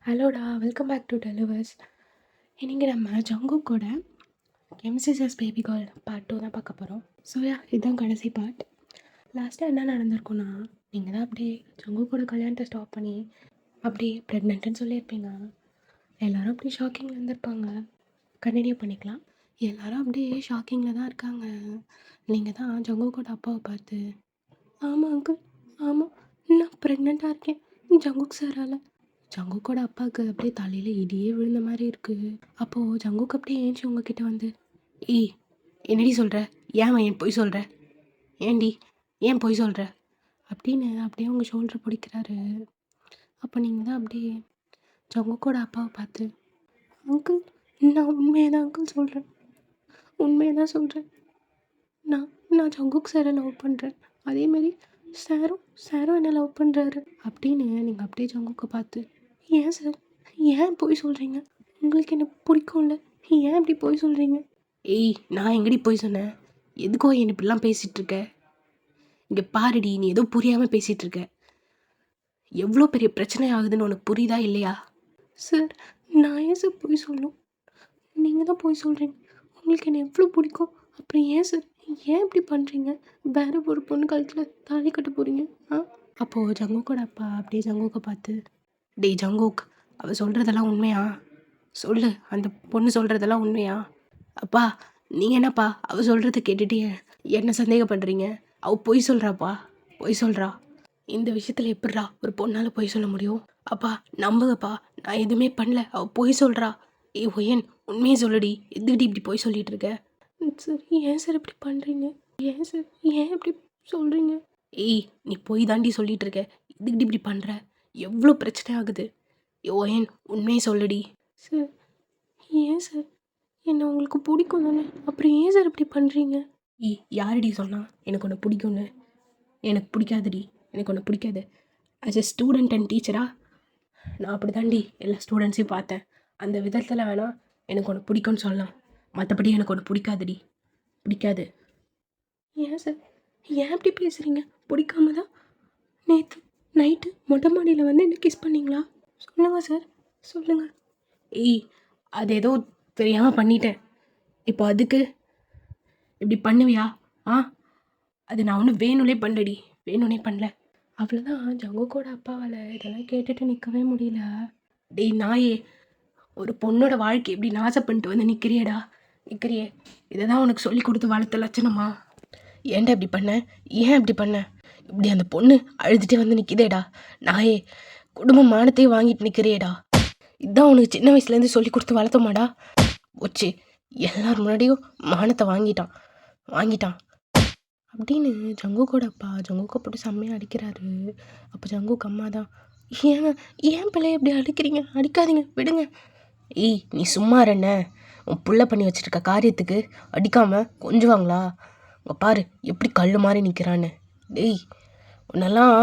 ஹலோடா, welcome back to delivers. இன்னைக்கு நம்ம ஜங்குக்கோட MCS baby girl part 2 தான் பார்க்க போகிறோம். ஸோ இதுதான் கடைசி பார்ட். லாஸ்ட்டாக என்ன நடந்திருக்குன்னா, நீங்கள் தான் அப்படியே ஜங்குக்கோட கல்யாணத்தை ஸ்டாப் பண்ணி அப்படியே ப்ரெக்னென்ட்டுன்னு சொல்லியிருப்பீங்க. எல்லோரும் அப்படியே ஷாக்கிங்கில் இருந்திருப்பாங்க. கண்டினியூ பண்ணிக்கலாம். எல்லோரும் அப்படியே ஷாக்கிங்கில் தான் இருக்காங்க. நீங்கள் தான் ஜங்குக்கோட அப்பாவை பார்த்து, ஆமாம் அங்கிள், ஆமாம் நான் ப்ரெக்னெண்ட்டாக இருக்கேன் ஜங்குக் சாரால். ஜங்குக்கோட அப்பாவுக்கு அப்படியே தலையில் இடியே விழுந்த மாதிரி இருக்குது. அப்போது ஜங்குக்கு அப்படியே ஏஞ்சி உங்ககிட்ட வந்து, ஏய் என்னடி சொல்கிற, ஏன் பொய் சொல்கிற, ஏண்டி ஏன் பொய் சொல்கிற அப்படின்னு அப்படியே உங்கள் ஷோல்டர் பிடிக்கிறாரு. அப்போ நீங்கள் தான் அப்படியே ஜங்குக்கோட அப்பாவை பார்த்து, அங்கிள் நான் உண்மையை தான் அங்கிள் சொல்கிறேன், உண்மையை தான் சொல்கிறேன். நான் நான் ஜங்குக் சாரை லவ் பண்ணுறேன், அதேமாரி சாரும் என்னை லவ் பண்ணுறாரு அப்படின்னு நீங்கள் அப்படியே ஜங்குக்கை பார்த்து, ஏன் சார் ஏன் போய் சொல்கிறீங்க, உங்களுக்கு என்ன பிடிக்கும்ல, ஏன் இப்படி போய் சொல்கிறீங்க. ஏய் நான் எங்கடி போய் சொன்னேன், எதுக்கோ என்ன இப்படிலாம் பேசிகிட்ருக்க, இங்கே பாருடி நீ ஏதோ புரியாமல் பேசிகிட்ருக்க, எவ்வளோ பெரிய பிரச்சனை ஆகுதுன்னு உனக்கு புரியுதா இல்லையா. சார் நான் ஏன் சார் போய் சொல்லணும், நீங்கள் தான் போய் சொல்கிறீங்க, உங்களுக்கு என்ன எவ்வளோ பிடிக்கும், அப்புறம் ஏன் சார் ஏன் இப்படி பண்ணுறீங்க, வேறு ஒரு பொண்ணு கழுத்தில் தாலி கட்ட போகிறீங்க. அப்போது ஜங்குக்கோட அப்பா அப்படியே ஜங்குக்கை பார்த்து, டேய் ஜங்குக், அவள் சொல்கிறதெல்லாம் உண்மையா சொல்லு, அந்த பொண்ணு சொல்கிறதெல்லாம் உண்மையா. அப்பா நீங்கள் என்னப்பா அவள் சொல்கிறத கேட்டுட்டு என்ன சந்தேகம் பண்ணுறீங்க, அவள் பொய் சொல்கிறாப்பா, பொய் சொல்கிறா. இந்த விஷயத்தில் எப்படிரா ஒரு பொண்ணால் பொய் சொல்ல முடியும். அப்பா நம்புங்கப்பா, நான் எதுவுமே பண்ணல, அவள் பொய் சொல்கிறா. ஒயன் உண்மையை சொல்லுடி, எதுக்கிட்டி இப்படி பொய் சொல்லிகிட்டு இருக்க. சார் ஏன் சார் இப்படி பண்ணுறீங்க, ஏன் சார் ஏன் இப்படி சொல்கிறீங்க. ஏய் நீ பொய் தாண்டி சொல்லிகிட்டு இருக்க, எதுக்கிட்டி இப்படி பண்ணுற, எவ்வளோ பிரச்சனை ஆகுது. ஓயன் உண்மையை சொல்லுடி. சார் ஏன் சார் என்ன உங்களுக்கு பிடிக்கும் தானே, அப்புறம் ஏன் சார் இப்படி பண்ணுறீங்க. யாரடி சொன்னா எனக்கு ஒன்று பிடிக்கும்னு, எனக்கு பிடிக்காதுடி, எனக்கு ஒன்று பிடிக்காது. ஆஸ் எ ஸ்டூடெண்ட் அண்ட் டீச்சராக நான் அப்படி தாண்டி எல்லா ஸ்டூடெண்ட்ஸையும் பார்த்தேன். அந்த விதத்தில் வேணால் எனக்கு ஒன்று பிடிக்கும்னு சொல்லலாம், மற்றபடி எனக்கு ஒன்று பிடிக்காதுடி, பிடிக்காது. ஏன் சார் ஏன் அப்படி பேசுகிறீங்க, பிடிக்காம தான் நேற்று நைட்டு மொட்டை மாடியில் வந்து என்ன கிஸ் பண்ணிங்களா, சொல்லுங்கள் சார் சொல்லுங்கள். அது ஏதோ தெரியாமல் பண்ணிட்டேன், இப்போ அதுக்கு இப்படி பண்ணுவியா. அது நான் ஒன்றும் வேணும்னே பண்ணலடி, வேணும்னே பண்ணல. அவ்வளோதான். ஜங்குக்கோட அப்பாவால் இதெல்லாம் கேட்டுட்டு நிற்கவே முடியல. டேய் நாயே, ஒரு பொண்ணோட வாழ்க்கை எப்படி நாசம் பண்ணிட்டு வந்து நிற்கிறியேடா, நிற்கிறியே, இதை தான் உனக்கு சொல்லி கொடுத்து வளர்த்த லட்சணமா. ஏன்டா இப்படி பண்ண, ஏன் இப்படி பண்ண, இப்படி அந்த பொண்ணு அழுதுகிட்டே வந்து நிற்கிதேடா நாயே, குடும்ப மானத்தையும் வாங்கிட்டு நிற்கிறியேடா, இதுதான் உனக்கு சின்ன வயசுலேருந்து சொல்லி கொடுத்து வளர்த்தோமாடா. வச்சு எல்லார் முன்னாடியும் மானத்தை வாங்கிட்டான் அப்படின்னு ஜங்குக்கோட அப்பா ஜங்குக்கை போட்டு செம்மையாக அடிக்கிறாரு. அப்போ ஜங்குக்கு அம்மா தான், ஏன் பிள்ளைய இப்படி அடிக்கிறீங்க, அடிக்காதீங்க விடுங்க. நீ சும்மா என்ன, உன் புள்ள பண்ணி வச்சுருக்க காரியத்துக்கு அடிக்காமல் கொஞ்சுவாங்களா, உங்கள் பாரு எப்படி கல் மாதிரி நிற்கிறான்னு, டேய் உன்னெல்லாம்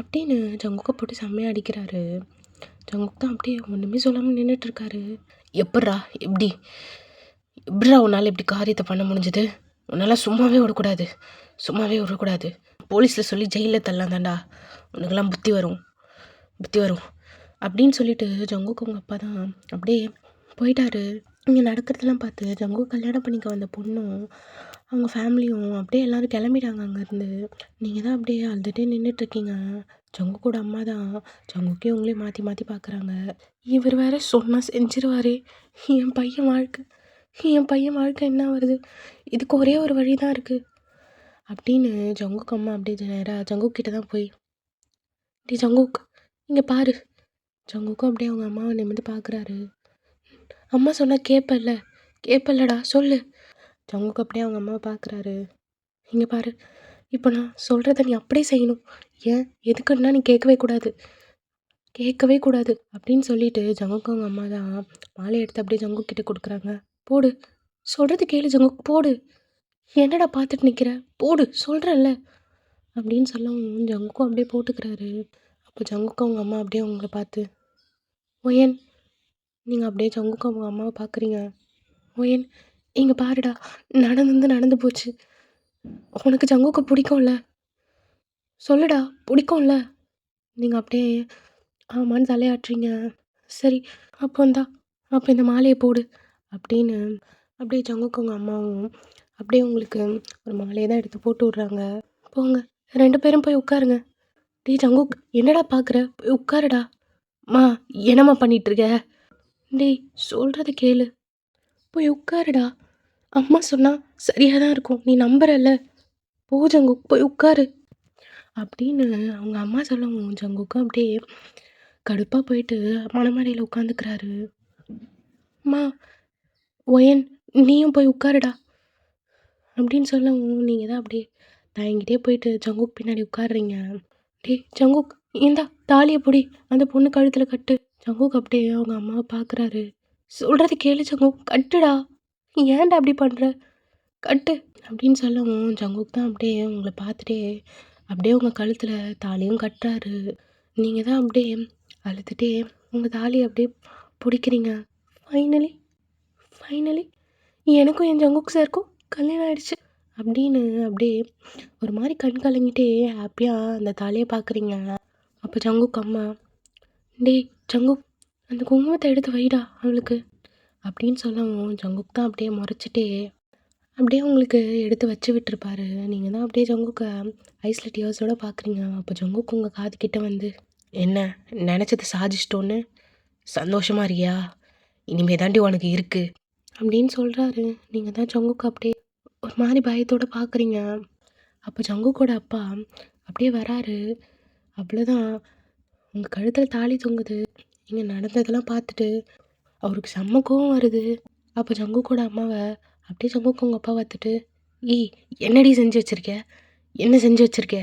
அப்படின்னு ஜங்குக்கை போட்டு செம்மையாக அடிக்கிறாரு. ஜங்குக் தான் அப்படியே ஒன்றுமே சொல்லாமல் நின்றுட்டுருக்காரு. எப்பட்றா எப்படிரா உன்னால் இப்படி காரியத்தை பண்ண முடிஞ்சது, உன்னால் சும்மாவே விடக்கூடாது, போலீஸில் சொல்லி ஜெயிலில் தள்ளலாம் தாண்டா, உனக்கெல்லாம் புத்தி வரும் அப்படின்னு சொல்லிட்டு ஜங்குக் அவங்க அப்பா தான் அப்படியே போயிட்டாரு. இங்கே நடக்கிறதெல்லாம் பார்த்து ஜங்குக் கல்யாணம் பண்ணிக்க வந்த பொண்ணும் அவங்க ஃபேமிலியும் அப்படியே எல்லோரும் கிளம்பிட்டாங்க அங்கேருந்து. நீங்கள் தான் அப்படியே அழுதுகிட்டே நின்றுட்டுருக்கீங்க. ஜங்குக்கோட அம்மா தான் ஜங்குக்கே உங்களே மாற்றி பார்க்குறாங்க. இவர் வேற சொன்னால் செஞ்சிருவாரே, என் பையன் வாழ்க்கை என்ன வருது, இதுக்கு ஒரே ஒரு வழி தான் இருக்குது அப்படின்னு ஜங்குக் அம்மா அப்படியே நேராக ஜங்குக் கிட்ட தான் போய், டே ஜங்குக் இங்கே பாரு. ஜங்குக்கும் அப்படியே அவங்க அம்மாவை நிமிர்ந்து பார்க்குறாரு. அம்மா சொன்னால் கேட்பல்லடா சொல்லு. ஜங்குக்கு அப்படியே அவங்க அம்மாவை பார்க்குறாரு. இங்கே பாரு, இப்போ நான் சொல்கிறத நீ அப்படியே செய்யணும், ஏன் எதுக்குன்னா நீ கேட்கவே கூடாது அப்படின்னு சொல்லிட்டு ஜங்குக்கு அவங்க அம்மா தான் மாலை எடுத்து அப்படியே ஜங்குக் கிட்ட கொடுக்குறாங்க. போடு, சொல்கிறது கேளு ஜங்குக், போடு, என்னடா பார்த்துட்டு நிற்கிற, போடு சொல்கிறேன்ல அப்படின்னு சொல்லவும் ஜங்குக்கும் அப்படியே போட்டுக்கிறாரு. அப்போ ஜங்குக்கு அவங்க அம்மா அப்படியே அவங்கள பார்த்து, ஒயன் நீங்கள் அப்படியே ஜங்குக்கு அவங்க அம்மாவை பார்க்குறீங்க. ஒயன் இங்கே பாருடா, நடந்து போச்சு, உனக்கு ஜங்குக்கு பிடிக்கும்ல, சொல்லுடா பிடிக்கும்ல, நீங்கள் அப்படியே ஆமான்னு தலையாட்டுறீங்க. சரி, அப்போ இந்தா அப்போ இந்த மாலையை போடு அப்படின்னு அப்படியே ஜங்குக்கு உங்கள் அம்மாவும் அப்படியே உங்களுக்கு ஒரு மாலையை தான் எடுத்து போட்டு விட்றாங்க. போங்க 2 பேரும் போய் உட்காருங்க. டேய் ஜங்குக் என்னடா பார்க்குற? போய் உட்காருடா. மா என்னம்மா பண்ணிட்டு இருக்க? டேய் சொல்கிறத கேளு. போய் உட்காருடா. அம்மா சொன்னா சரியாக தான் இருக்கும். நீ நம்புறல்ல. போ ஜங்குக் போய் உட்காரு அப்படின்னு அவங்க அம்மா சொல்லவும் ஜங்குக்கும் அப்படியே கடுப்பாக போயிட்டு மணமேடையில் உட்காந்துக்கிறாரு. அம்மா ஒயன் நீயும் போய் உட்காருடா அப்படின்னு சொல்லவும் நீங்கள் தான் அப்படியே தயங்கிட்டே போயிட்டு ஜங்குக் பின்னாடி உட்காடுறீங்க. டேய் ஜங்குக் இந்தா தாலியை பிடி அந்த பொண்ணு கழுத்தில் கட்டு. ஜங்குக் அப்படியே அவங்க அம்மாவை பார்க்குறாரு. சொல்கிறது கேளு ஜங்குக் கட்டுடா. ஏன்டா அப்படி பண்ணுற? கட்டு அப்படின்னு சொல்லவும் ஜங்குக் தான் அப்படியே உங்களை பார்த்துட்டே அப்படியே உங்கள் கழுத்தில் தாலியும் கட்டுறாரு. நீங்கள் தான் அப்படியே அழுதுகிட்டே உங்கள் தாலியை அப்படியே பிடிக்கிறீங்க. ஃபைனலி ஃபைனலி எனக்கும் என் ஜங்குக் சாருக்கும் கல்யாணம் ஆயிடுச்சு அப்படின்னு அப்படியே ஒரு மாதிரி கண் கலங்கிட்டே ஹாப்பியாக அந்த தாலியை பார்க்குறீங்க. அப்போ ஜங்குக் அம்மா டேய் ஜங்குக் அந்த குங்குமத்தை எடுத்து வைடா அவளுக்கு அப்படின்னு சொல்லவும் ஜங்குக் தான் அப்படியே முறைச்சிட்டே அப்படியே உங்களுக்கு எடுத்து வச்சு விட்டுருப்பாரு. நீங்கள் தான் அப்படியே ஜங்குக்கை ஐஸில் டியர்ஸோடு பார்க்குறீங்க. அப்போ ஜங்குக் உங்கள் காதுகிட்ட வந்து என்ன நினச்சதை சாதிச்சிட்டோன்னு சந்தோஷமாக இருக்கியா? இனிமே தாண்டி உனக்கு இருக்குது அப்படின்னு சொல்கிறாரு. நீங்கள் தான் ஜங்குக்கு அப்படியே ஒரு மாதிரி பயத்தோடு பார்க்குறீங்க. அப்போ ஜங்குக்கோட அப்பா அப்படியே வராரு. அவ்வளோதான் உங்கள் கழுத்தில் தாலி தொங்குது. நீங்கள் நடந்ததெல்லாம் பார்த்துட்டு அவருக்கு செம்ம கோவம் வருது. அப்போ ஜங்குக்கோட அம்மாவை அப்படியே ஜங்குக்கு உங்கள் அப்பா பார்த்துட்டு ஏய் என்னடி செஞ்சு வச்சுருக்க? என்ன செஞ்சு வச்சுருக்க?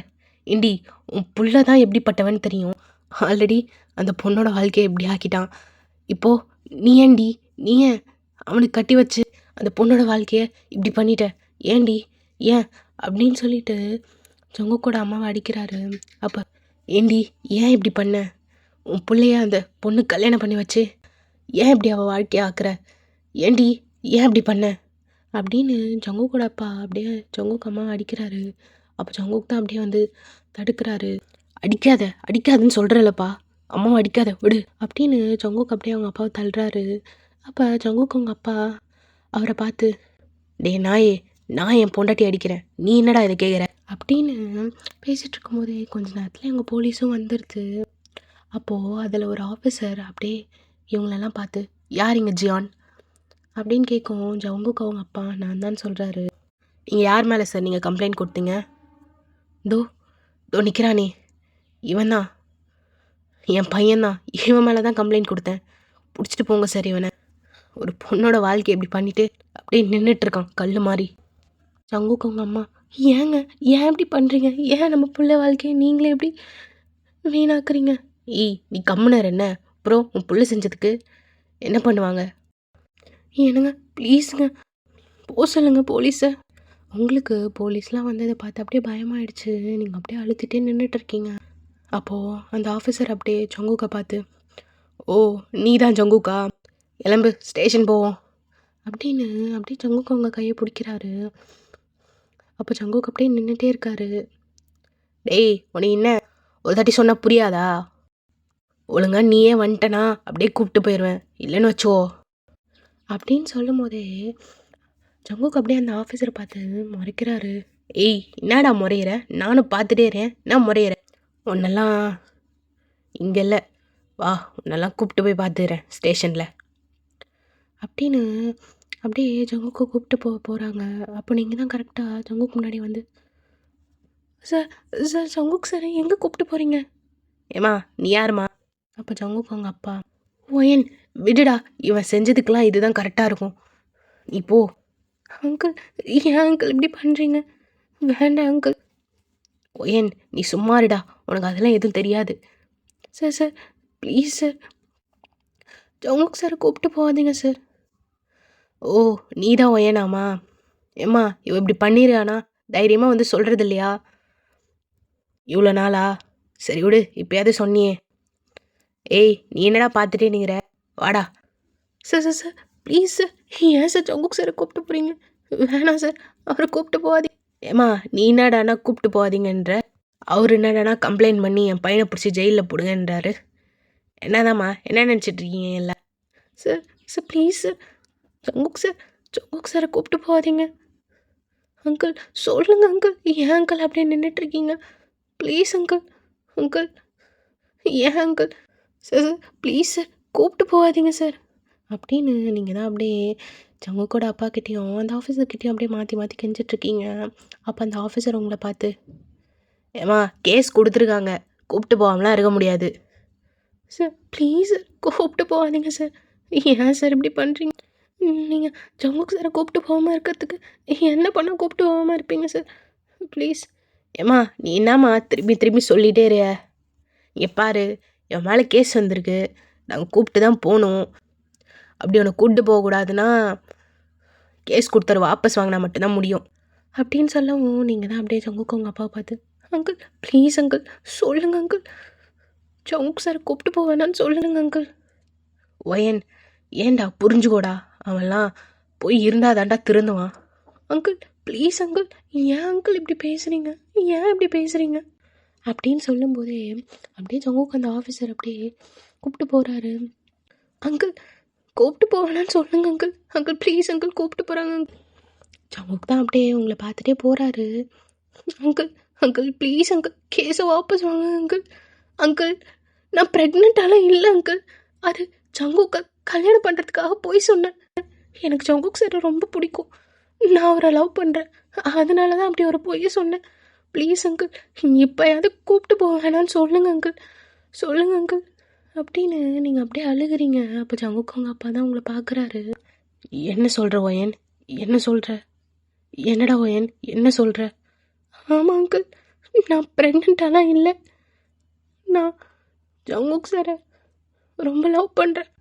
ஏண்டி உன் புள்ள தான் எப்படிப்பட்டவன்னு தெரியும். ஆல்ரெடி அந்த பொண்ணோட வாழ்க்கையை எப்படி ஆக்கிட்டான். இப்போது நீ ஏன் அவனுக்கு கட்டி வச்சு அந்த பொண்ணோட வாழ்க்கையை இப்படி பண்ணிட்ட? ஏண்டி ஏன் அப்படின்னு சொல்லிட்டு ஜங்குக்கோட அம்மாவை அடிக்கிறாரு. அப்போ ஏண்டி ஏன் இப்படி பண்ண? உன் பிள்ளைய அந்த பொண்ணு கல்யாணம் பண்ணி வச்சு ஏன் இப்படி அவள் வாழ்க்கையை ஆக்குற? ஏண்டி ஏன் இப்படி பண்ண அப்படின்னு ஜங்குக்கோட அப்பா அப்படியே ஜங்குக்கு அம்மாவை அடிக்கிறாரு. அப்போ ஜங்குக் தான் அப்படியே வந்து தடுக்கிறாரு. அடிக்காதுன்னு சொல்கிறல்லப்பா, அம்மாவை அடிக்காத விடு அப்படின்னு ஜங்குக் அப்படியே அவங்க அப்பாவை தள்ளுறாரு. அப்போ ஜங்குக்கு அவங்க அப்பா அவரை பார்த்து டே நாயே நான் என் பொண்டாட்டி அடிக்கிறேன், நீ என்னடா இதை கேட்குற அப்படின்னு பேசிகிட்டு இருக்கும்போதே கொஞ்ச நேரத்தில் எங்கள் போலீஸும் வந்துடுது. அப்போது அதில் ஒரு ஆஃபீஸர் அப்படியே இவங்களெல்லாம் பார்த்து யார் இங்கே ஜியான் அப்படின்னு கேட்கும். ஜங்குக்கு அவங்க அப்பா நான் தான் சொல்கிறாரு. நீங்கள் யார் மேலே சார் நீங்கள் கம்ப்ளைண்ட் கொடுத்தீங்க? தோ நிற்கிறானே இவன் தான் என் பையன்தான், இவன் மேலே தான் கம்ப்ளைண்ட் கொடுத்தேன். பிடிச்சிட்டு போங்க சார் இவனை. ஒரு பொண்ணோட வாழ்க்கை எப்படி பண்ணிவிட்டு அப்படியே நின்றுட்டுருக்கான் கல் மாதிரி. ஜங்குக்கு அவங்க அம்மா ஏங்க ஏன் இப்படி பண்ணுறீங்க? ஏன் நம்ம பிள்ளை வாழ்க்கையை நீங்களே எப்படி வீணாக்குறீங்க? நீ கம்முனர் என்ன? அப்புறம் உன் புள்ள செஞ்சதுக்கு என்ன பண்ணுவாங்க? என்னங்க ப்ளீஸுங்க போ சொல்லுங்கள் போலீஸை. உங்களுக்கு போலீஸ்லாம் வந்ததை பார்த்து அப்படியே பயமாயிடுச்சு. நீங்கள் அப்படியே அழுத்திட்டே நின்றுட்டுருக்கீங்க. அப்போது அந்த ஆஃபீஸர் அப்படியே ஜங்குக்கை பார்த்து ஓ நீ தான் ஜங்குக்கா, எலும்பு ஸ்டேஷன் போவோம் அப்படின்னு அப்படியே ஜங்குக்கு அவங்க கையை பிடிக்கிறாரு. அப்போ ஜங்குக்கு அப்படியே நின்றுட்டே இருக்காரு. டேய் உனக்கு என்ன ஒரு தாட்டி சொன்னால் புரியாதா? ஒழுங்கா நீயே வந்துட்டனா அப்படியே கூப்பிட்டு போயிடுவேன், இல்லைன்னு வச்சோ அப்படின்னு சொல்லும் போதே ஜங்குக்கு அப்படியே அந்த ஆஃபீஸரை பார்த்து முறைக்கிறாரு. என்னடா முறையிற? நானும் பார்த்துட்டே இருக்கேன், நான் முறையிறேன். உன்னெல்லாம் இங்கே இல்லை, வா உன்னெல்லாம் கூப்பிட்டு போய் பார்த்துக்கிறேன் ஸ்டேஷனில் அப்படின்னு அப்படியே ஜங்குக்கு கூப்பிட்டு போகிறாங்க. அப்போ நீங்கள் தான் கரெக்டாக ஜங்குக்கு முன்னாடி வந்து சார் சார் ஜங்குக் சார் எங்கே கூப்பிட்டு போகிறீங்க? ஏம்மா நீ யாருமா? அப்போ ஜங்குக்கு அவங்க அப்பா ஓயன் விடுடா, இவன் செஞ்சதுக்கெலாம் இதுதான் கரெக்டாக இருக்கும், நீ போ. அங்கிள் ஏன் அங்கிள் இப்படி பண்ணுறீங்க? வேண்டாம் அங்கிள். ஓயன் நீ சும்மா இருடா, உனக்கு அதெல்லாம் எதுவும் தெரியாது. சார் ப்ளீஸ் சார் ஜங்குக் சாரை கூப்பிட்டு போகாதீங்க சார். ஓ நீ தான் ஒயனாமா? ஏம்மா இவ இப்படி பண்ணிடுறானா தைரியமாக வந்து சொல்கிறது இல்லையா இவ்வளோ நாளா? சரி விடு, இப்போயாவது சொன்னியே. நீ என்னடா பார்த்துட்டே நிற்கிற, வாடா. சார் ப்ளீஸ் சார் ஏன் சார் ஜங்குக் சாரை கூப்பிட்டு போகிறீங்க? வேணாம் சார் அவரை கூப்பிட்டு போகாதீங்க. ஏம்மா நீ என்னடானா கூப்பிட்டு போகாதீங்கன்ற? அவர் என்னடானா கம்ப்ளைண்ட் பண்ணி என் பையனை பிடிச்சி ஜெயிலில் போடுங்கன்றாரு. என்னதாம்மா என்ன நினச்சிட்டு இருக்கீங்க எல்லாம்? Sir sir please sir, Jungkook சாரை கூப்பிட்டு போகாதீங்க அங்கிள். சொல்லுங்க அங்கிள், ஏன் அங்கிள் அப்படியே நின்றுட்டுருக்கீங்க? ப்ளீஸ் அங்கிள், அங்கிள் ஏன் uncle? Sir sir please sir, கூப்பிட்டு போகாதீங்க சார் அப்படின்னு நீங்கள் தான் அப்படியே ஜங்குக்கோட அப்பாக்கிட்டேயும் அந்த ஆஃபீஸர்கிட்டையும் அப்படியே மாற்றி மாற்றி கெஞ்சிட்ருக்கீங்க. அப்போ அந்த ஆஃபீஸர் உங்களை பார்த்து, ஏம்மா கேஸ் கொடுத்துருக்காங்க, கூப்பிட்டு போகாமலாம் இருக்க முடியாது. சார் ப்ளீஸ் சார், கூப்பிட்டு போகாதீங்க சார். ஏன் சார் இப்படி பண்ணுறீங்க? நீங்கள் ஜங்குக் சாரை கூப்பிட்டு போகாமல் இருக்கிறதுக்கு என்ன பண்ணால் கூப்பிட்டு போகாமல் இருப்பீங்க சார்? ப்ளீஸ். ஏம்மா நீ என்னம்மா திரும்பி திரும்பி சொல்லிகிட்டே இருக்க? இங்கே பாரு, என் மேலே கேஸ் வந்திருக்கு, நாங்கள் கூப்பிட்டு தான் போகணும். அப்படி உன்னை கூப்பிட்டு போகக்கூடாதுன்னா கேஸ் கொடுத்தாரு வாபஸ் வாங்கினா மட்டும்தான் முடியும் அப்படின்னு சொல்லவும், நீங்கள் தான் அப்படியே ஜங்குக்கு உங்கள் அப்பாவை பார்த்து, அங்கிள் ப்ளீஸ் அங்கிள், சொல்லுங்கள் அங்கிள், ஜங்குக் சாரை கூப்பிட்டு போவேனான்னு சொல்லுங்க அங்கிள். ஒயன் ஏன்டா புரிஞ்சுக்கோடா, அவன்லாம் போய் இருந்தால் தாண்டா திருந்துவான். அங்கிள் ப்ளீஸ் அங்கிள், ஏன் அங்கிள் இப்படி பேசுகிறீங்க, ஏன் இப்படி பேசுகிறீங்க அப்படின்னு சொல்லும்போதே அப்படியே ஜங்குக்கு அந்த ஆஃபீஸர் அப்படியே கூப்பிட்டு போகிறாரு. அங்கிள் கூப்பிட்டு போவேனான்னு சொல்லுங்க அங்கிள், அங்கிள் ப்ளீஸ் அங்கிள் கூப்பிட்டு போகிறாங்க. ஜங்குக்கு தான் அப்படியே உங்களை பார்த்துட்டே போகிறாரு. அங்கிள் அங்கிள் ப்ளீஸ் அங்கிள், கேஸை வாபஸ் வாங்க அங்கிள். அங்கிள் நான் ப்ரெக்னெண்ட்டாலாம் இல்லை அங்கிள், அது ஜங்குக்கை கல்யாணம் பண்ணுறதுக்காக போய் சொன்னேன். எனக்கு ஜங்குக் சார் ரொம்ப பிடிக்கும், நான் அவரை லவ் பண்ணுறேன், அதனால தான் அப்படி ஒரு பொய்ய சொன்னேன். ப்ளீஸ் அங்கிள், இப்போயாவது கூப்பிட்டு போக வேணான்னு சொல்லுங்க அங்கிள், சொல்லுங்க அங்கிள் அப்படின்னு நீங்கள் அப்படியே அழுகிறீங்க. அப்போ ஜங்குக் அவங்க அப்பா தான் உங்களை பார்க்குறாரு. என்ன சொல்கிற ஒயன், என்ன சொல்கிற, என்னடா ஒயன் என்ன சொல்கிற? ஆமாம் அங்கிள், நான் ப்ரெக்னெண்ட்டாலாம் இல்லை, நான் ஜங்குக் சாரை ரொம்ப லவ் பண்ணுறேன்,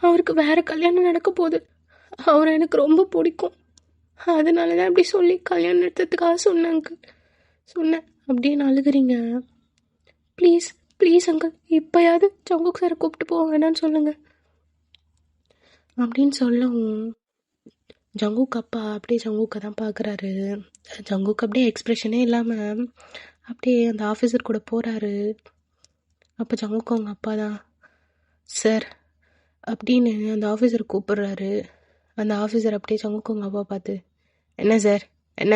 அவருக்கு வேறு கல்யாணம் நடக்க போகுது, அவரை எனக்கு ரொம்ப பிடிக்கும், அதனால தான் அப்படி சொல்லி கல்யாணம் நடத்துறதுக்காக சொன்னேன் அங்கிள், சொன்னேன் அப்படின்னு அழுகிறீங்க. ப்ளீஸ் ப்ளீஸ் அங்கிள், இப்போயாவது ஜங்குக் சாரை கூப்பிட்டு போக வேணான்னு சொல்லுங்கள் அப்படின்னு சொல்லவும், ஜங்குக் அப்பா அப்படியே ஜங்குக்கை தான் பார்க்குறாரு. ஜங்குக் அப்படியே எக்ஸ்ப்ரெஷனே இல்லாமல் அப்படியே அந்த ஆஃபீஸர் கூட போகிறாரு. அப்போ ஜங்குக் அவங்க அப்பா தான், சார் அப்படின்னு அந்த ஆஃபீஸர் கூப்பிடுறாரு. அந்த ஆஃபீஸர் அப்படியே ஜங்குக் அவங்க அப்பா பார்த்து, என்ன சார் என்ன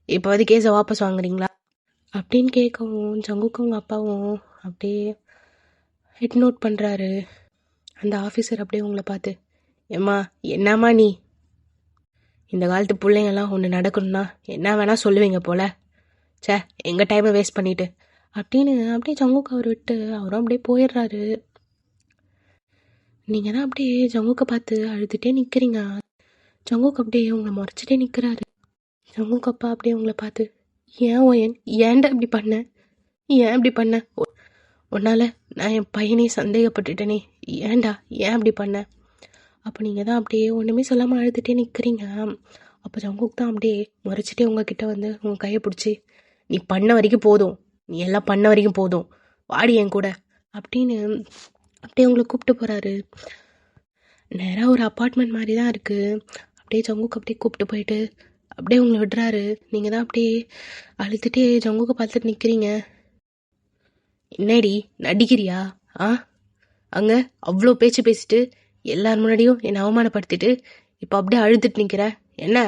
இப்போவாது கேஸை வாபஸ் வாங்குறீங்களா அப்படின்னு கேட்கவும், ஜங்குக் அவங்க அப்பாவும் அப்படியே ஹெட் நோட் பண்ணுறாரு. அந்த ஆஃபீஸர் அப்படியே உங்களை பார்த்து, ஏம்மா என்னம்மா நீ, இந்த காலத்து பிள்ளைங்கள்லாம் ஒன்று நடக்கணும்னா என்ன வேணால் சொல்லுவீங்க போல, சே எங்கள் டைமை வேஸ்ட் பண்ணிவிட்டு அப்படின்னு அப்படியே ஜங்குக் அவர் விட்டு அவரும் அப்படியே போயிடுறாரு. நீங்கள் தான் அப்படியே ஜங்குக்கை பார்த்து அழுதுகிட்டே நிற்கிறீங்க. ஜங்குக் அப்படியே உங்களை முறைச்சிட்டே நிற்கிறாரு. ஜங்குக் அப்பா அப்படியே உங்களை பார்த்து, ஏன் ஒயன் ஏன்டா இப்படி பண்ண, ஏன் இப்படி பண்ண, உன்னால் நான் என் பையனையும் சந்தேகப்பட்டுட்டேனே, ஏன்டா ஏன் அப்படி பண்ண? அப்போ நீங்கள் தான் அப்படியே ஒன்றுமே சொல்லாமல் அழுதுகிட்டே நிற்கிறீங்க. அப்போ ஜங்குக் தான் அப்படியே முறைச்சிட்டே உங்ககிட்ட வந்து உங்கள் கையை பிடிச்சி, நீ பண்ண வரைக்கும் போதும், நீ எல்லாம் பண்ண வரைக்கும் போதும், வாடி என் கூட அப்படின்னு அப்படியே உங்களை கூப்பிட்டு போகிறாரு. நேராக ஒரு அப்பார்ட்மெண்ட் மாதிரி தான் இருக்குது. அப்படியே ஜங்குக் அப்படியே கூப்பிட்டு போயிட்டு அப்படியே உங்களை விடுறாரு. நீங்கள் தான் அப்படியே அழுதுகிட்டே ஜங்குக்கை பார்த்துட்டு நிற்கிறீங்க. என்னடி நடிக்கிறியா? அங்கே அவ்வளோ பேச்சு பேசிட்டு எல்லார் முன்னாடியும் என்னை அவமானப்படுத்திட்டு இப்போ அப்படியே அழுதுட்டு நிற்கிற என்ன?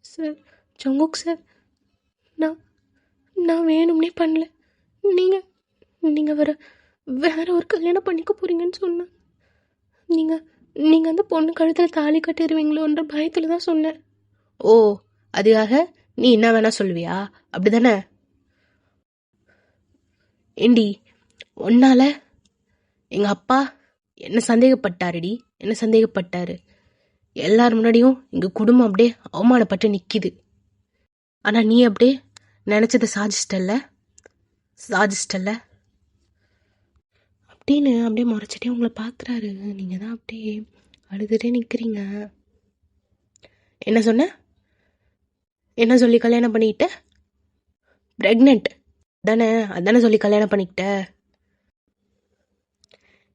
சார் ஜங்குக் சார், நான் வேணும்னே பண்ணல, நீங்கள் வேற ஒரு கல்யாணம் பண்ணிக்க போகிறீங்கன்னு சொன்னேன். நீங்கள் அந்த பொண்ணு கழுத்தில் தாலி கட்டிடுவீங்களோன்ற பயத்தில் தான் சொன்னேன். ஓ அதுக்காக நீ என்ன வேணா சொல்லுவியா, அப்படி தானே? ஏண்டி உன்னால எங்கள் அப்பா என்ன சந்தேகப்பட்டாருடி, என்ன சந்தேகப்பட்டாரு, எல்லார் முன்னாடியும் எங்கள் குடும்பம் அப்படியே அவமானப்பட்டு நிற்கிது. ஆனால் நீ அப்படியே நினச்சதை சாதிச்சிட்டல்ல அப்படின்னு அப்படியே முறைச்சிட்டே உங்களை பார்க்குறாரு. நீங்கள் தான் அப்படியே அழுதுகிட்டே நிற்கிறீங்க. என்ன சொன்ன, என்ன சொல்லி கல்யாணம் பண்ணிக்கிட்ட? ப்ரெக்னென்ட் தானே, அதானே சொல்லி கல்யாணம் பண்ணிக்கிட்ட?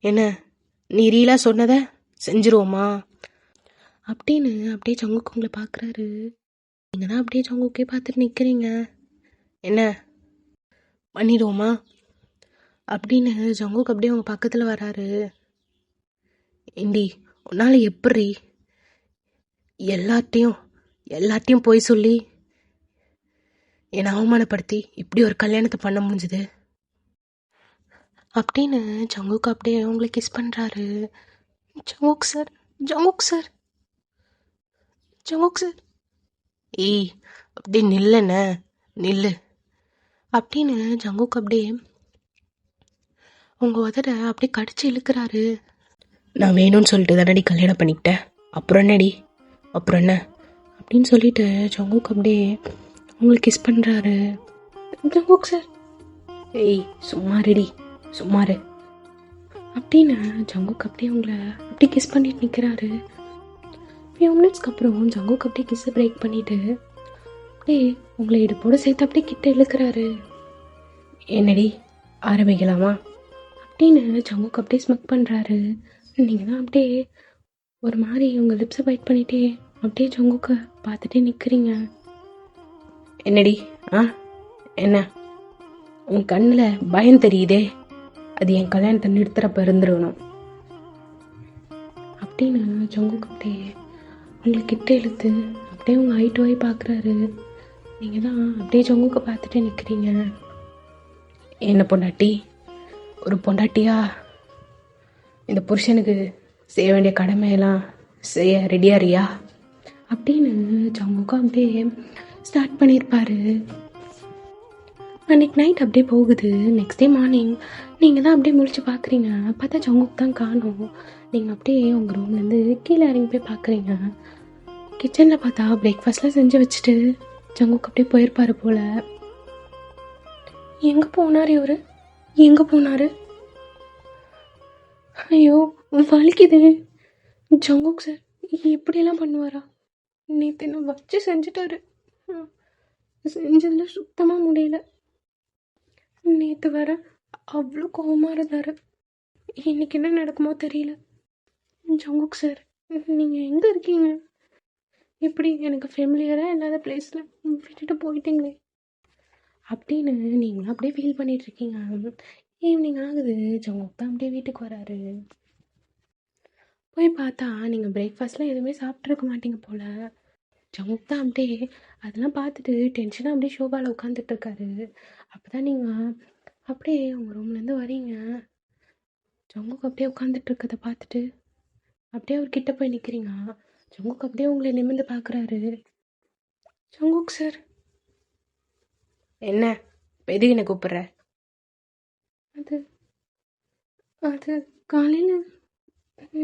என்ன நீ ரீலாக சொன்னதை செஞ்சுருவோமா அப்படின்னு அப்படியே ஜங்குக் உங்களை பார்க்குறாரு. நீங்கள் தான் அப்படியே ஜங்குக்கே பார்த்துட்டு நிற்கிறீங்க. என்ன பண்ணிடுவோமா அப்படின்னு ஜங்குக்கு அப்படியே அவங்க பக்கத்தில் வராரு. ஏண்டி உன்னால் எப்படி எல்லார்ட்டையும் போய் சொல்லி என்னை அவமானப்படுத்தி இப்படி ஒரு கல்யாணத்தை பண்ண முடிஞ்சுது அப்படின்னு ஜங்குக்கு அப்படியே அவங்கள கிஸ் பண்ணுறாரு. Jungkook sir, Jungkook sir, Jungkook sir, ஏய் அப்படியே நில்லுண்ண நில்லு அப்படின்னு ஜங்குக்கு அப்படியே உங்கள் உதட அப்படியே கடிச்சு இழுக்கிறாரு. நான் வேணும்னு சொல்லிட்டு தானடி கல்யாணம் பண்ணிக்கிட்டேன், அப்புறம் என்ன அப்படின்னு சொல்லிட்டு ஜங்குக்கு அப்படியே உங்களுக்கு கிஸ் பண்ணுறாரு. ஜங்குக் சார், ஏய் சும்மாருடி சும்மாரு அப்படின்னு ஜங்குக்கு அப்படியே உங்களை அப்படியே கிஸ் பண்ணிட்டு நிற்கிறாரு. ஃபியூ மினிட்ஸ்க்கு அப்புறம் ஜங்குக்கு அப்படியே கிஸ்ஸை பிரேக் பண்ணிட்டு அப்படியே உங்களை இடுப்போடு சேர்த்து அப்படியே கிட்ட இழுக்கிறாரு. என்னடி ஆரம்பிக்கலாமா அப்படின்னு ஜங்குக்கு அப்படியே ஸ்மக் பண்ணுறாரு. நீங்கள் தான் அப்படியே ஒரு மாதிரி உங்கள் லிப்ஸை பைட் பண்ணிட்டே அப்படியே ஜங்குக்கு பார்த்துட்டே நிற்கிறீங்க. என்னடி என்ன உன் கண்ணில் பயம் தெரியுதே, அது என் கல்யாணத்தை நிறுத்துறப்ப இருந்துருக்கணும் அப்படின்னு ஜங்குக்கு அப்படியே உங்களுக்கு கிட்ட இழுத்து அப்படியே உங்கள் ஐ டு ஐ பார்க்குறாரு. நீங்கள் தான் அப்படியே ஜங்குக்கு பார்த்துட்டே நிற்கிறீங்க. என்ன பொண்டாட்டி, ஒரு பொண்டாட்டியா இந்த புருஷனுக்கு செய்ய வேண்டிய கடமையெல்லாம் செய்ய ரெடியாரியா அப்படின்னு ஜங்குக்கு அப்படியே ஸ்டார்ட் பண்ணியிருப்பாரு. அன்றைக்கி நைட் அப்படியே போகுது. நெக்ஸ்ட் டே மார்னிங் நீங்கள் தான் அப்படியே முழிச்சு பார்க்குறீங்க. பார்த்தா ஜங்குக்கு தான் காணும். நீங்கள் அப்படியே உங்கள் ரூம்லேருந்து கீழே இறங்கி போய் பார்க்குறீங்க. கிச்சனில் பார்த்தா பிரேக்ஃபாஸ்ட்லாம் செஞ்சு வச்சுட்டு ஜங்குக்கு அப்படியே போயிருப்பாரு போல். எங்கே போனார் இவர், எங்கே போனார்? ஐயோ வலிக்குது. ஜங்குக் சார் இப்படியெல்லாம் பண்ணுவாரா? நேற்று என்ன வச்சு செஞ்சுட்டாரு. செஞ்சதில் சுத்தமாக முடியல. நேற்று வர அவ்வளோ கோவமாக இருந்தார். இன்னைக்கு என்ன நடக்குமோ தெரியல. ஜங்குக் சார் நீங்கள் எங்கே இருக்கீங்க? எப்படி எனக்கு ஃபெமிலியராக இல்லாத பிளேஸில் விட்டுட்டு போயிட்டீங்களே அப்படின்னு நீங்களும் அப்படியே ஃபீல் பண்ணிகிட்ருக்கீங்க. ஈவினிங் ஆகுது. ஜங்குக் தான் அப்படியே வீட்டுக்கு வராரு. போய் பார்த்தா நீங்கள் பிரேக்ஃபாஸ்ட்லாம் எதுவுமே சாப்பிட்ருக்க மாட்டீங்க போல். ஜங்குக் தான் அப்படியே அதெல்லாம் பார்த்துட்டு டென்ஷனாக அப்படியே ஷோபாவில் உட்காந்துட்ருக்காரு. அப்போ தான் நீங்கள் அப்படியே உங்கள் ரூம்லேருந்து வரீங்க. ஜங்குக் அப்படியே உட்காந்துட்ருக்கதை பார்த்துட்டு அப்படியே அவர்கிட்ட போய் நிற்கிறீங்க. ஜங்குக் அப்படியே உங்களை நிமிர்ந்து பார்க்குறாரு. ஜங்குக் சார், என்ன இப்போ எதுக்கு என்ன கூப்பிட்ற? அது அது காலையில்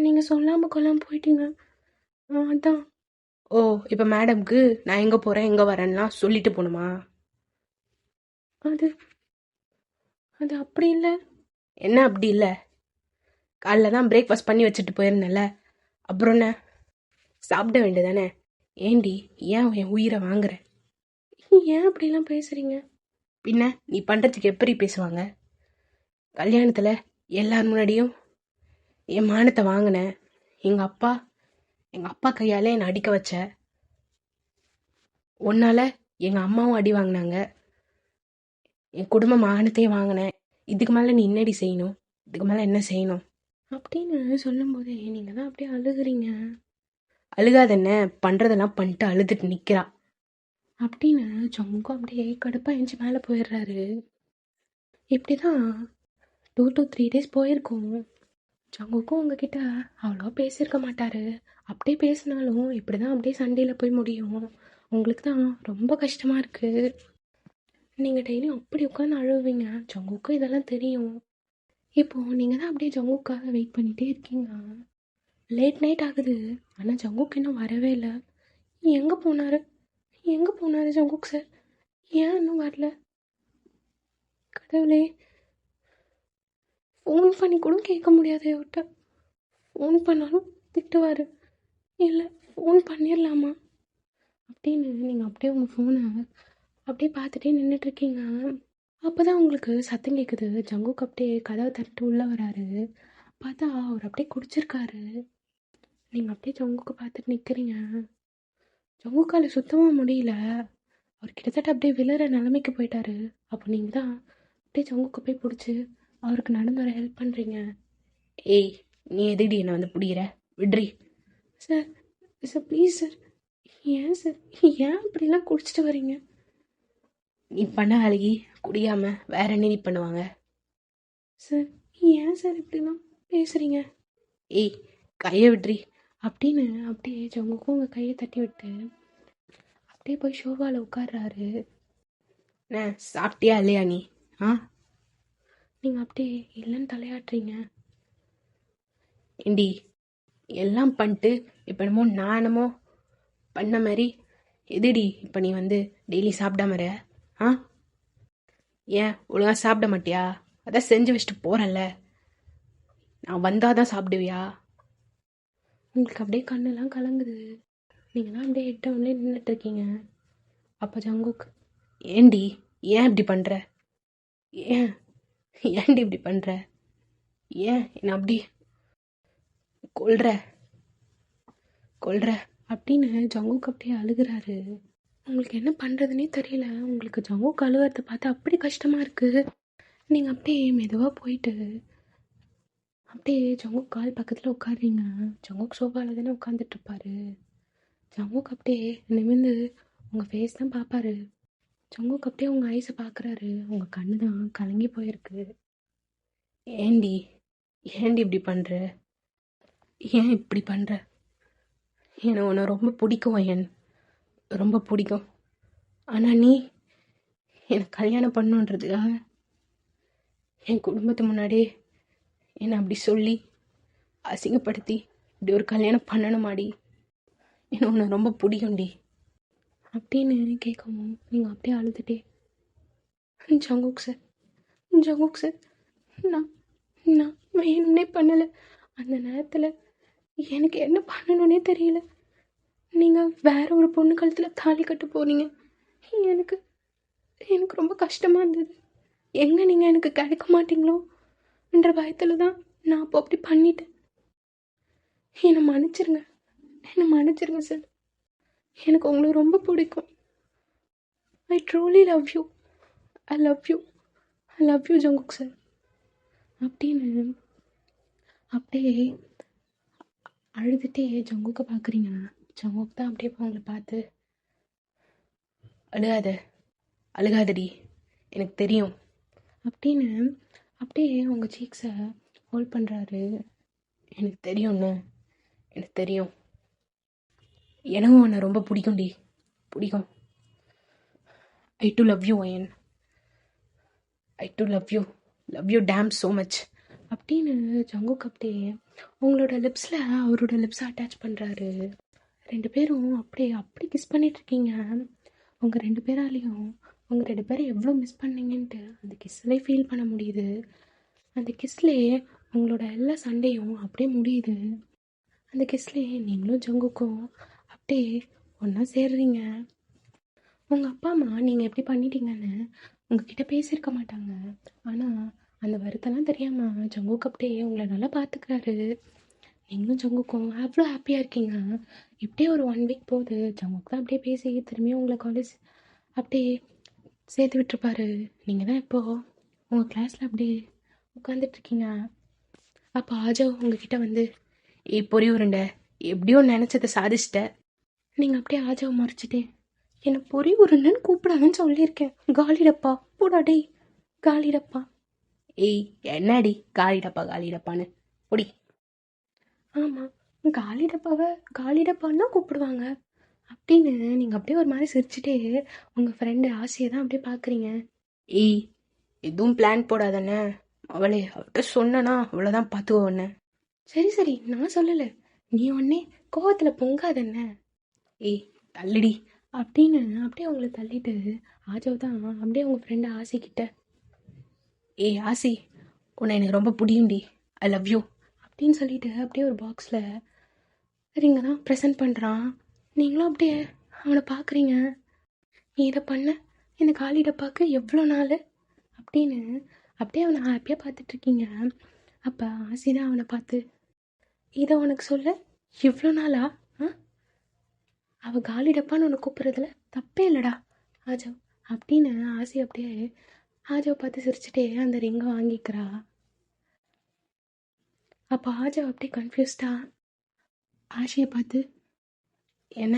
நீங்கள் சொல்லாமல் கொல்லாமல் போயிட்டீங்க, அதான். ஓ இப்போ மேடம்க்கு நான் எங்கே போகிறேன் எங்கே வரேன்லாம் சொல்லிட்டு போகணுமா? அது அது அப்படி இல்லை. என்ன அப்படி இல்லை? காலைல தான் பிரேக்ஃபாஸ்ட் பண்ணி வச்சுட்டு போயிருந்தேன்ல, அப்புறம் என்ன சாப்பிட வேண்டியதானே? ஏண்டி ஏன் என் உயிரை வாங்குற? ஏன் அப்படிலாம் பேசுகிறீங்க? பின்ன நீ பண்ணுறதுக்கு எப்படி பேசுவாங்க? கல்யாணத்தில் எல்லார் முன்னாடியும் என் மானத்தை வாங்கினேன். எங்கள் அப்பா கையால் என்னை அடிக்க வச்ச. உன்னால் எங்கள் அம்மாவும் அடி வாங்கினாங்க. என் குடும்ப மானத்தையும் வாங்கினேன். இதுக்கு மேலே நீ என்னடி செய்யணும்? இதுக்கு மேலே என்ன செய்யணும் அப்படின்னு சொல்லும்போதே நீங்கள் தான் அப்படியே அழுகுறீங்க. அழுகாத என்ன, பண்ணுறதெல்லாம் பண்ணிட்டு அழுதுட்டு நிற்கிறா அப்படின்னு ஜங்குக்கும் அப்படியே கடுப்பாக எஞ்சி மேலே போயிடுறாரு. இப்படி தான் 2 to 3 days போயிருக்கோம். ஜங்குக்கும் உங்ககிட்ட அவ்வளோ பேசியிருக்க மாட்டார். அப்படியே பேசினாலும் இப்படி தான் அப்படியே சண்டையில் போய் முடியும். உங்களுக்கு தான் ரொம்ப கஷ்டமாக இருக்குது. நீங்கள் டெய்லியும் அப்படி உட்காந்து அழுவீங்க. ஜங்குக்கும் இதெல்லாம் தெரியும். இப்போது நீங்கள் தான் அப்படியே ஜங்குக்காக வெயிட் பண்ணிகிட்டே இருக்கீங்க. லேட் நைட் ஆகுது, ஆனால் ஜங்குக் இன்னும் வரவே இல்லை. எங்கே போனார் ஜங்குக் சார்? ஏன் இன்னும் வரல? கடவுளே, ஃபோன் பண்ணி கூட கேட்க முடியாது அவர்கிட்ட. ஃபோன் பண்ணாலும் திட்டுவார். இல்லை ஃபோன் பண்ணிடலாமா அப்படின்னு நீங்கள் அப்படியே உங்கள் ஃபோனை அப்படியே பார்த்துட்டே நின்றுட்டுருக்கீங்க. அப்போ தான் உங்களுக்கு சத்தம் கேட்குது. ஜங்குக் அப்படியே கதவை தட்டு உள்ளே வராரு. பார்த்தா அவர் அப்படியே குடிச்சிருக்காரு. நீங்கள் அப்படியே ஜங்குக்கு பார்த்துட்டு நிற்கிறீங்க. ஜங்குக்கால் சுத்தமாக முடியல. அவர் கிட்டத்தட்ட அப்படியே விழுற நிலைமைக்கு போயிட்டாரு. அப்போ நீங்கள் தான் அப்படியே ஜங்குக்கு போய் பிடிச்சி அவருக்கு நடந்து வர ஹெல்ப் பண்ணுறீங்க. ஏய், நீ எதுடி என்னை வந்து பிடிக்கிற? விட்ரி. Sir sir please sir. ஏன் சார், ஏன் அப்படிலாம் குடிச்சிட்டு வரீங்க? நீ பண்ண வேலைக்கு குடியாம வேற என்ன நீ பண்ணுவாங்க? சார் ஏன் சார் இப்படிலாம் பேசுகிறீங்க? ஏய், கையை விட்ரி. அப்படின்னு அப்படியே ஜங்குக்கும் உங்கள் கையை தட்டி விட்டு அப்படியே போய் ஷோபாவில் உட்கார்றாரு. என்ன சாப்பிட்டியா இல்லையா நீ? ஆ, நீங்கள் அப்படியே இல்லைன்னு தலையாட்டுறீங்க. ஏண்டி எல்லாம் பண்ணிட்டு இப்போ என்னமோ நான் என்னமோ பண்ண மாதிரி எதுடி இப்போ நீ வந்து டெய்லி சாப்பிடாம இரு? ஆ, ஏன் ஒழுங்கா சாப்பிட மாட்டியா? அதான் செஞ்சு வச்சுட்டு போகிறேன்ல, நான் வந்தால் தான் சாப்பிடுவியா? உங்களுக்கு அப்படியே கண்ணெல்லாம் கலங்குது. நீங்களாம் அப்படியே ஹெட் டவுன்லேயே நின்றுட்டு இருக்கீங்க. அப்போ ஜங்குக், ஏண்டி ஏன் இப்படி பண்ணுற? ஏன் ஏண்டி இப்படி பண்ணுற? ஏன் என்ன அப்படி கொல்ற கொல்ற? அப்படின்னு ஜங்குக் அப்படியே அழுகுறாரு. உங்களுக்கு என்ன பண்ணுறதுனே தெரியல. உங்களுக்கு ஜங்குக் அழுகிறத பார்த்து அப்படி கஷ்டமாக இருக்குது. நீங்கள் அப்படியே மெதுவாக போயிட்டு அப்படியே ஜங்குக் கால் பக்கத்தில் உட்காடுறீங்க. ஜங்குக் சோஃபாவில் தானே உட்காந்துட்ருப்பாரு. ஜங்குக் அப்படியே நிமிர்ந்து உங்கள் ஃபேஸ் தான் பார்ப்பாரு. ஜங்குக் அப்படியே உங்கள் ஐஸை பார்க்குறாரு. உங்கள் கண்ணு தான் கலங்கி போயிருக்கு. ஏண்டி ஏண்டி இப்படி பண்ணுற? ஏன் இப்படி பண்ணுற? எனக்கு உன்னை ரொம்ப பிடிக்கும் ஐயன், ரொம்ப பிடிக்கும். ஆனால் நீ எனக்கு கல்யாணம் பண்ணுன்றதுக்காக என் குடும்பத்து முன்னாடியே என்னை அப்படி சொல்லி அசிங்கப்படுத்தி இப்படி ஒரு கல்யாணம் பண்ணணுமாடி? எனக்கு உன்னை ரொம்ப பிடிக்கும்டி அப்படின்னு கேட்கவும் நீங்கள் அப்படியே அழுதுட்டே, ஜங்குக் சார், ஜங்குக் சார், நான் நான் வேணும்னே பண்ணலை. அந்த நேரத்தில் எனக்கு என்ன பண்ணணுன்னே தெரியல. நீங்கள் வேற ஒரு பொண்ணு கழுத்தில் தாலி கட்ட போனீங்க. எனக்கு எனக்கு ரொம்ப கஷ்டமாக இருந்தது. எங்கே நீங்கள் எனக்கு கிடைக்க மாட்டீங்களோ என்ற பயத்தில் தான் நான் அப்போ அப்படி பண்ணிட்டேன். என்னை மன்னிச்சிருங்க, என்னை மன்னிச்சிருங்க சார். எனக்கு உங்களை ரொம்ப பிடிக்கும். ஐ truly love you, I love you, I love you Jungkook sir. அப்படின்னு அப்படியே அழுதுகிட்டே ஜங்குக்கை பார்க்குறீங்க. ஜங்குக் தான் அப்படியே உங்களை பார்த்து, அழுகாத அழுகாதடி, எனக்கு தெரியும் அப்படின்னு அப்படியே உங்கள் சீக்ஸை ஹோல்ட் பண்ணுறாரு. எனக்கு தெரியும்னு, எனக்கு தெரியும். எனக்கும் உன்னை ரொம்ப பிடிக்கும்டி, பிடிக்கும். ஐ டு லவ் யூ அயன், I do love you damn so much. அப்படின்னு ஜங்குக் அப்படியே உங்களோட லிப்ஸில் அவரோட லிப்ஸை அட்டாச் பண்ணுறாரு. ரெண்டு பேரும் அப்படியே அப்படி கிஸ் பண்ணிகிட்ருக்கீங்க. உங்கள் ரெண்டு பேராலையும் உங்கள் ரெண்டு பேரும் எவ்வளோ மிஸ் பண்ணீங்கன்ட்டு அந்த கிஸ்லேயே ஃபீல் பண்ண முடியுது. அந்த கிஸ்லேயே உங்களோட எல்லா சண்டையும் அப்படியே முடியுது. அந்த கிஸ்லேயே நீங்களும் ஜங்குக்கும் அப்படியே ஒன்றா சேர்றீங்க. உங்கள் அப்பா அம்மா நீங்கள் எப்படி பண்ணிட்டீங்கன்னு உங்ககிட்ட பேசியிருக்க மாட்டாங்க. ஆனால் அந்த வருத்தம்லாம் தெரியாமல் ஜங்குக் அப்படியே உங்களை நல்லா பார்த்துக்கிறாரு. நீங்களும் ஜங்குக்கும் அவ்வளோ ஹாப்பியாக இருக்கீங்க. இப்படியே ஒரு 1 வீக் போகுது. ஜங்குக் தான் அப்படியே பேசி திரும்பியும் உங்களை காலேஜ் அப்படியே சேர்த்து விட்டுருப்பாரு. நீங்கள் தான் இப்போது உங்கள் கிளாஸில் அப்படியே உட்காந்துட்ருக்கீங்க. அப்போ ஆஜவ் உங்ககிட்ட வந்து, பொறி உருண்டை, எப்படியோ நினச்சதை சாதிச்சிட்ட. நீங்கள் அப்படியே ஆஜாவை மறைச்சிட்டே, என்னை பொறி உருண்டைன்னு கூப்பிடாதுன்னு சொல்லியிருக்கேன். காலிடப்பா போடா டேய், காலிடப்பா. ஏய், என்னடி காலிடப்பான்னு பொடி. ஆமாம், காலிடப்பாவை காலிடப்பான்னு தான் கூப்பிடுவாங்க அப்படின்னு நீங்கள் அப்படியே ஒரு மாதிரி சிரிச்சுட்டே உங்கள் ஃப்ரெண்டு ஆசையை தான் அப்படியே பார்க்குறீங்க. ஏய், எதுவும் பிளான் போடாதானே அவளே, அவட்ட சொன்னா அவ்வளோதான் பார்த்துக்கோண்ணே. சரி சரி, நான் சொல்லலை, நீ ஒன்னே கோவத்தில் பொங்காதண்ணே. ஏய் தள்ளுடி அப்படின்னு அப்படியே உங்களை தள்ளிட்டு ஆஜவ் தான் அப்படியே உங்கள் ஃப்ரெண்டு ஆசைக்கிட்ட, ஏய் ஆசி, உன்னை எனக்கு ரொம்ப பிடிக்கும்டி, ஐ லவ் யூ அப்படின்னு சொல்லிட்டு அப்படியே ஒரு பாக்ஸில் ரிங்கை தான் ப்ரெசென்ட் பண்ணுறான். நீங்களும் அப்படியே அவனை பார்க்குறீங்க. நீ இதை பண்ண இந்த காலிடப்பாக்கு எவ்வளோ நாள் அப்படின்னு அப்படியே அவனை ஹாப்பியாக பார்த்துட்ருக்கீங்க. அப்போ ஆசி தான் அவனை பார்த்து, இதை உனக்கு சொல்ல இவ்வளோ நாளா? அவள் காலிடப்பான்னு உன்னை கூப்பிட்றதுல தப்பே இல்லைடா ஆஜவ் அப்படின்னு ஆசி அப்படியே ஆஜாவை பார்த்து சிரிச்சுட்டே அந்த ரிங்கை வாங்கிக்கிறா. அப்போ ஆஜா அப்படியே கன்ஃபியூஸ்டா ஆஷியை பார்த்து, என்ன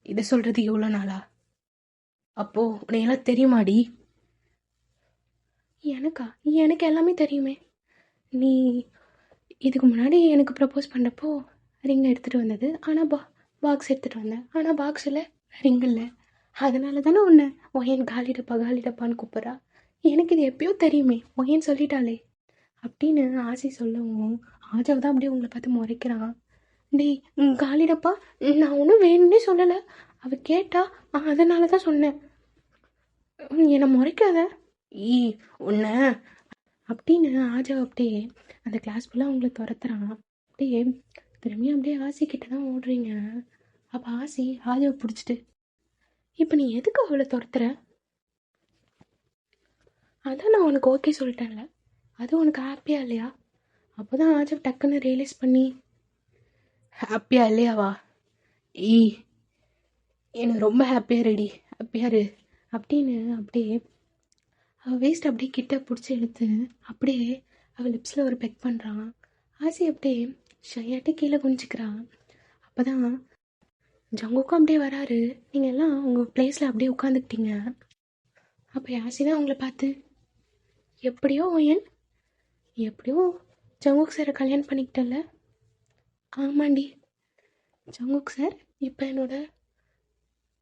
இதை சொல்கிறது எவ்வளோ நாளா? அப்போது உன்னையெல்லாம் தெரியுமாடி? எனக்கா? எனக்கு எல்லாமே தெரியுமே. நீ இதுக்கு முன்னாடி எனக்கு ப்ரப்போஸ் பண்ணுறப்போ ரிங் எடுத்துகிட்டு வந்தது, ஆனால் பாக்ஸ் எடுத்துகிட்டு வந்தேன், ஆனால் பாக்ஸில் ரிங் இல்லை. அதனால தானே உன்னை ஒயன் காலிடப்பான்னு கூப்பிட்றா. எனக்கு இது எப்பயோ தெரியுமே, ஒயன் சொல்லிட்டாளே அப்படின்னு ஆசி சொல்லவும் ஆஜாவை தான் அப்படியே உங்களை பார்த்து முறைக்கிறான். டேய் காலிடப்பா, நான் ஒன்றும் வேணும்னே சொல்லலை, அவள் கேட்டா அதனால தான் சொன்னேன், என்னை முறைக்காத ஈ உன்னை அப்படின்னு ஆஜா அப்படியே அந்த கிளாஸ் ஃபுல்லாக அவங்கள துரத்துறான். அப்படியே திரும்பியும் அப்படியே ஆசிக்கிட்ட தான் ஓடுறீங்க. அப்போ ஆசி ஆஜாவை பிடிச்சிட்டு, இப்போ நீ எதுக்கு அவளை துரத்துற? அதான் நான் உனக்கு ஓகே சொல்லிட்டேன்ல, அது உனக்கு ஹாப்பியாக இல்லையா? அப்போ தான் ஆஜா டக்குன்னு ரியலைஸ் பண்ணி, ஹாப்பியா இல்லையாவா? ஈ எனக்கு ரொம்ப ஹாப்பியாக ரெடி, ஹாப்பியாரு அப்படின்னு அப்படியே அவள் வேஸ்ட் அப்படியே கிட்ட பிடிச்சி இழுத்து அப்படியே அவள் லிப்ஸில் ஒரு பெக் பண்ணுறான். ஆசி அப்படியே ஷையாட்டி கீழே குனிச்சிக்கிறான். அப்போ தான் ஜங்குக்கும் அப்படியே வராரு. நீங்கள் எல்லாம் உங்கள் பிளேஸில் அப்படியே உட்காந்துக்கிட்டீங்க. அப்போ ஆசி தான் அவங்கள பார்த்து, எப்படியோ ஒயன், எப்படியோ ஜங்குக் சாரை கல்யாணம் பண்ணிக்கிட்டல? ஆமாண்டி, ஜங்குக் சார் இப்போ என்னோட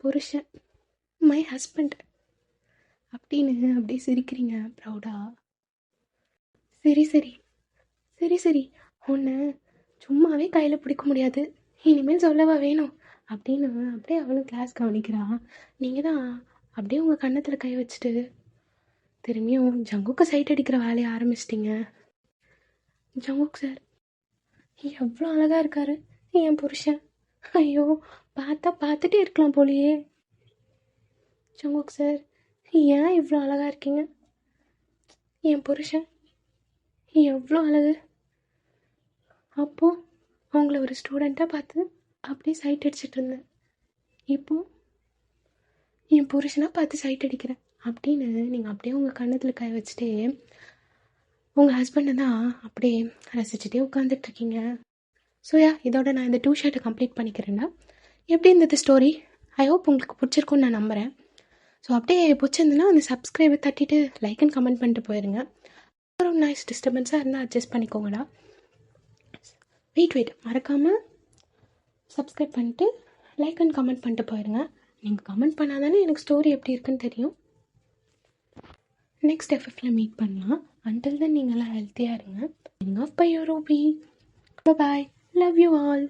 புருஷன், மை ஹஸ்பண்ட் அப்படின்னு அப்படியே சிரிக்கிறீங்க ப்ரௌடா. சரி சரி சரி சரி, உன்னை சும்மாவே கையில் பிடிக்க முடியாது, இனிமேல் சொல்லவா வேணும் அப்படின்னு அப்படியே அவளும் கிளாஸ் கவனிக்கிறா. நீங்கள் தான் அப்படியே உங்கள் கன்னத்தில் கை வச்சுட்டு திரும்பியும் ஜங்குக்கு சைட் அடிக்கிற வேலையை ஆரம்பிச்சிட்டிங்க. ஜங்குக் சார் எவ்வளோ அழகாக இருக்காரு என் புருஷன், ஐயோ பார்த்துட்டே இருக்கலாம் போலியே. ஜங்குக் சார் ஏன் இவ்வளோ அழகாக இருக்கீங்க? என் புருஷன் எவ்வளோ அழகு. அப்போது அவங்கள ஒரு ஸ்டூடெண்ட்டாக பார்த்து அப்படியே சைட் அடிச்சிட்டு இருந்தேன், இப்போது என் புருஷனாக பார்த்து சைட் அடிக்கிறேன் அப்படின்னு நீங்கள் அப்படியே உங்கள் கன்னத்தில் கை வச்சுட்டே உங்கள் ஹஸ்பண்டை தான் அப்படியே ரசிச்சுட்டே உட்காந்துட்ருக்கீங்க. ஸோ இதோட நான் இந்த 2 ஷர்ட்டை கம்ப்ளீட் பண்ணிக்கிறேன்னா. எப்படி இருந்தது ஸ்டோரி? ஐ ஹோப் உங்களுக்கு பிடிச்சிருக்குன்னு நான் நம்புகிறேன். ஸோ அப்படியே பிடிச்சிருந்துன்னா அந்த சப்ஸ்கிரைபை தட்டிட்டு லைக் அண்ட் கமெண்ட் பண்ணிட்டு போயிருங்க. ஒரு நாய்ஸ் டிஸ்டர்பன்ஸாக இருந்தால் அட்ஜஸ்ட் பண்ணிக்கோங்கடா. வெயிட் மறக்காமல் சப்ஸ்கிரைப் பண்ணிட்டு லைக் அண்ட் கமெண்ட் பண்ணிட்டு போயிருங்க. நீங்கள் கமெண்ட் பண்ணால் தானே எனக்கு ஸ்டோரி எப்படி இருக்குன்னு தெரியும். நெக்ஸ்ட் எஃப்எஃப்ல மீட் பண்ணலாம். அன்டில் தென் நீங்களாம் ஹெல்த்தியாக இருங்க. ஆஃப் பை your Ruby. Bye, love you all.